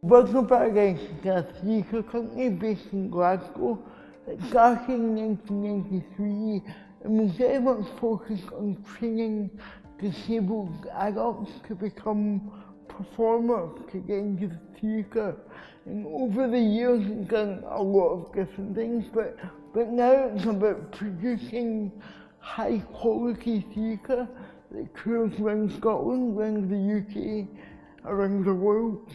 Buggerberg is a theatre company based in Glasgow that started in 1993 and was very much focused on training disabled adults to become performers, to get into the theatre. And over the years it's done a lot of different things, but now it's about producing high quality theatre that tours around Scotland, around the UK, around the world.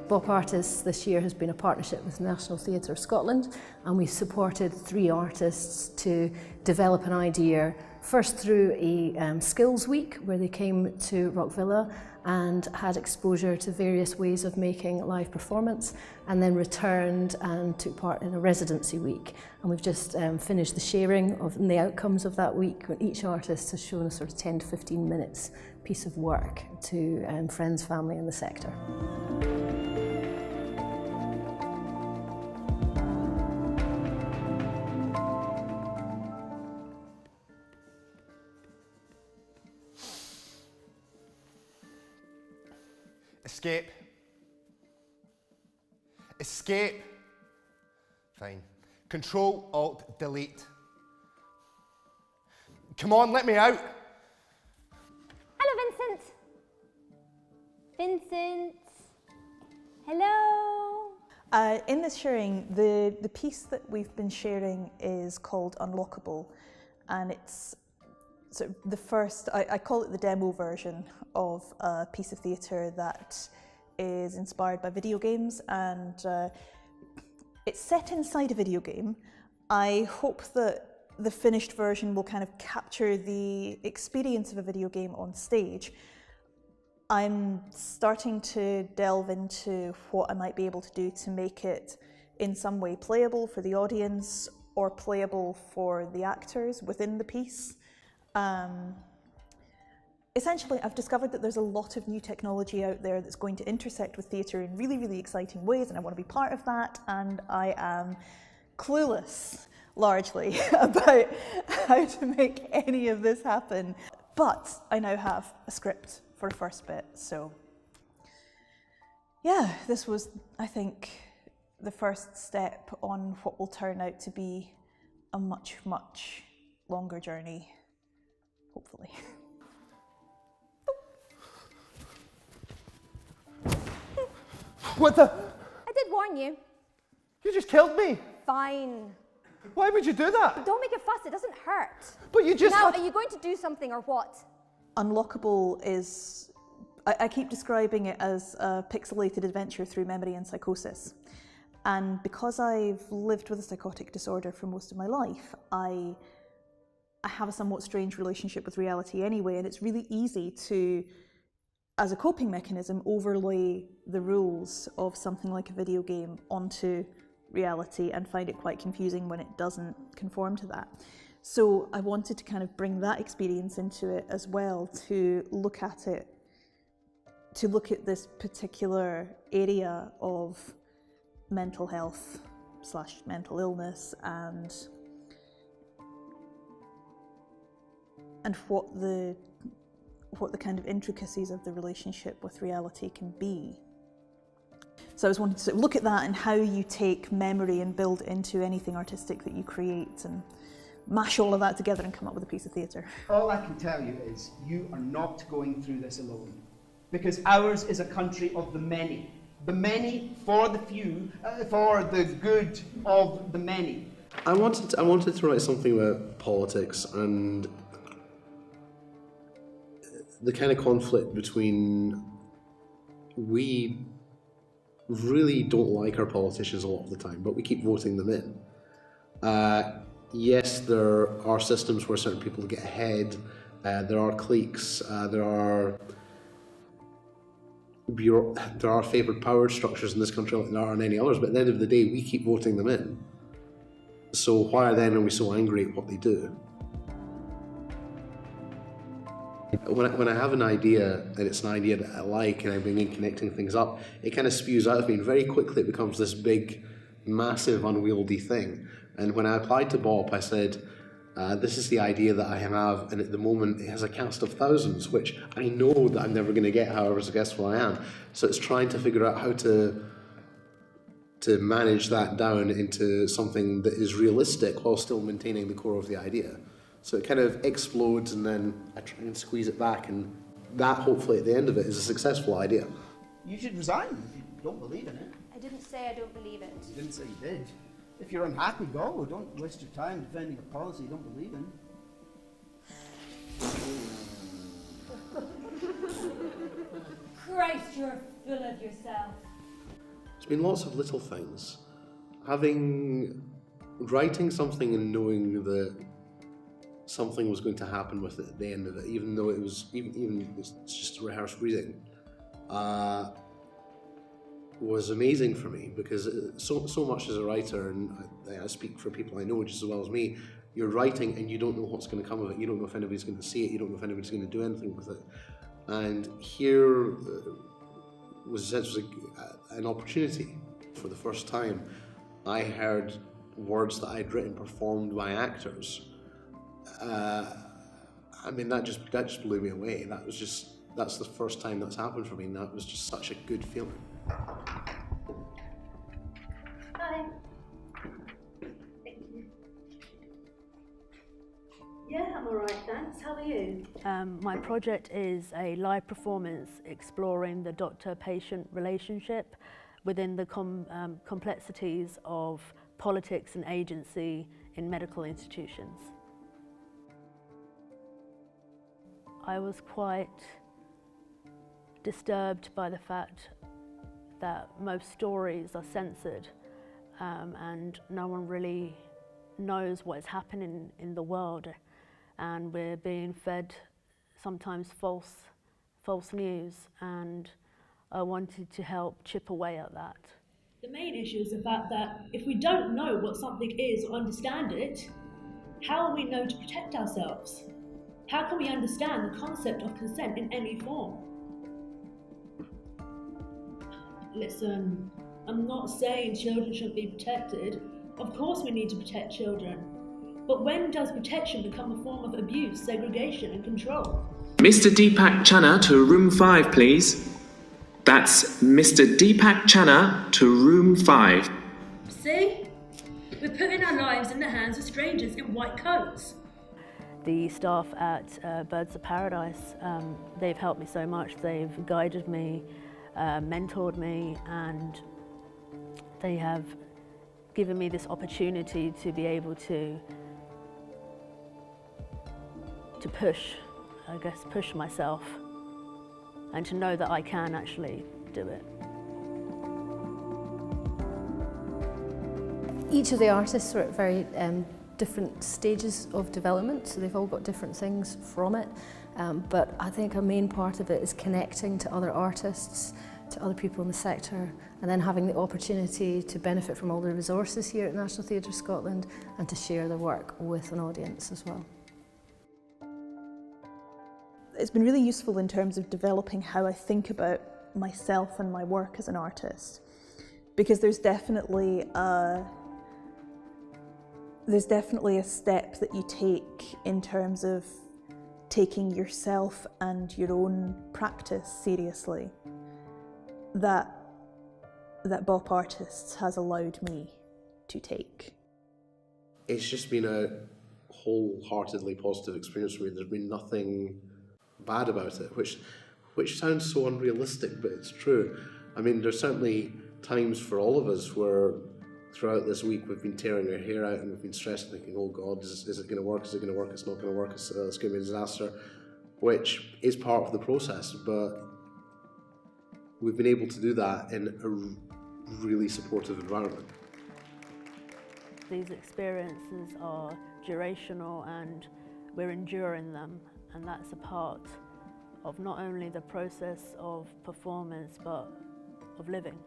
BOP Artists this year has been a partnership with National Theatre Scotland, and we've supported 3 artists to develop an idea, first through a skills week where they came to Rock Villa and had exposure to various ways of making live performance, and then returned and took part in a residency week. And we've just finished the sharing of the outcomes of that week, when each artist has shown a sort of 10 to 15 minutes piece of work to friends, family in the sector. Escape. Escape. Fine. Control, Alt, Delete. Come on, let me out. Hello, Vincent. Vincent. Hello. In this sharing, the piece that we've been sharing is called Unlockable, and it's sort of the first, I call it the demo version of a piece of theatre that is inspired by video games, and it's set inside a video game. I hope that the finished version will kind of capture the experience of a video game on stage. I'm starting to delve into what I might be able to do to make it in some way playable for the audience or playable for the actors within the piece. Essentially, I've discovered that there's a lot of new technology out there that's going to intersect with theatre in really, really exciting ways, and I want to be part of that, and I am clueless, largely, about how to make any of this happen. But I now have a script for a first bit, so yeah, this was, I think, the first step on what will turn out to be a much, much longer journey, hopefully. What the? I did warn you. You just killed me. Fine. Why would you do that? Don't make a fuss, it doesn't hurt. But you just Now, are you going to do something or what? Unlockable is, I keep describing it as a pixelated adventure through memory and psychosis. And because I've lived with a psychotic disorder for most of my life, I have a somewhat strange relationship with reality anyway, and it's really easy to, as a coping mechanism, overlay the rules of something like a video game onto reality and find it quite confusing when it doesn't conform to that. So I wanted to kind of bring that experience into it as well, to look at it, to look at this particular area of mental health / mental illness and what the kind of intricacies of the relationship with reality can be. So I was wanting to sort of look at that and how you take memory and build it into anything artistic that you create and mash all of that together and come up with a piece of theatre. All I can tell you is you are not going through this alone, because ours is a country of the many for the few, for the good of the many. I wanted to write something about politics and the kind of conflict between, we really don't like our politicians a lot of the time, but we keep voting them in. Yes, there are systems where certain people get ahead, there are cliques, there are favoured power structures in this country like there are in any others, but at the end of the day, we keep voting them in. So why then are we so angry at what they do? When I have an idea, and it's an idea that I like, and I bring in connecting things up, it kind of spews out of me, and very quickly it becomes this big, massive, unwieldy thing. And when I applied to BOP, I said, This is the idea that I have, and at the moment it has a cast of thousands, which I know that I'm never going to get, however successful I am. So it's trying to figure out how to manage that down into something that is realistic while still maintaining the core of the idea. So it kind of explodes, and then I try and squeeze it back, and that hopefully at the end of it is a successful idea. You should resign if you don't believe in it. I didn't say I don't believe it. You didn't say you did. If you're unhappy, go. Don't waste your time defending a policy you don't believe in. Christ, you're full of yourself. It's been lots of little things. Writing something and knowing that something was going to happen with it at the end of it, even though it was even it's just a rehearsed reading, was amazing for me, because so much as a writer, and I speak for people I know just as well as me, you're writing and you don't know what's going to come of it. You don't know if anybody's going to see it. You don't know if anybody's going to do anything with it. And here was essentially an opportunity. For the first time, I heard words that I'd written performed by actors. I mean, that just blew me away. That's the first time that's happened for me, and that was just such a good feeling. Hi. Thank you. Yeah, I'm all right, thanks. How are you? My project is a live performance exploring the doctor-patient relationship within the complexities of politics and agency in medical institutions. I was quite disturbed by the fact that most stories are censored, and no one really knows what is happening in the world, and we're being fed sometimes false news, and I wanted to help chip away at that. The main issue is the fact that if we don't know what something is or understand it, how will we know to protect ourselves? How can we understand the concept of consent in any form? Listen, I'm not saying children shouldn't be protected. Of course we need to protect children. But when does protection become a form of abuse, segregation and control? Mr. Deepak Channa to room 5, please. That's Mr. Deepak Channa to room 5. See? We're putting our lives in the hands of strangers in white coats. The staff at Birds of Paradise, they've helped me so much. They've guided me, mentored me, and they have given me this opportunity to be able to push myself, and to know that I can actually do it. Each of the artists are at very different stages of development, so they've all got different things from it. But I think a main part of it is connecting to other artists, to other people in the sector, and then having the opportunity to benefit from all the resources here at National Theatre Scotland and to share their work with an audience as well. It's been really useful in terms of developing how I think about myself and my work as an artist, because there's definitely a step that you take in terms of taking yourself and your own practice seriously that BOP Artists has allowed me to take. It's just been a wholeheartedly positive experience for me. There's been nothing bad about it, which sounds so unrealistic, but it's true. I mean, there's certainly times for all of us where throughout this week we've been tearing our hair out and we've been stressed, thinking, oh God, is it going to work? Is it going to work? It's not going to work. It's going to be a disaster, which is part of the process. But we've been able to do that in a really supportive environment. These experiences are durational and we're enduring them, and that's a part of not only the process of performance but of living.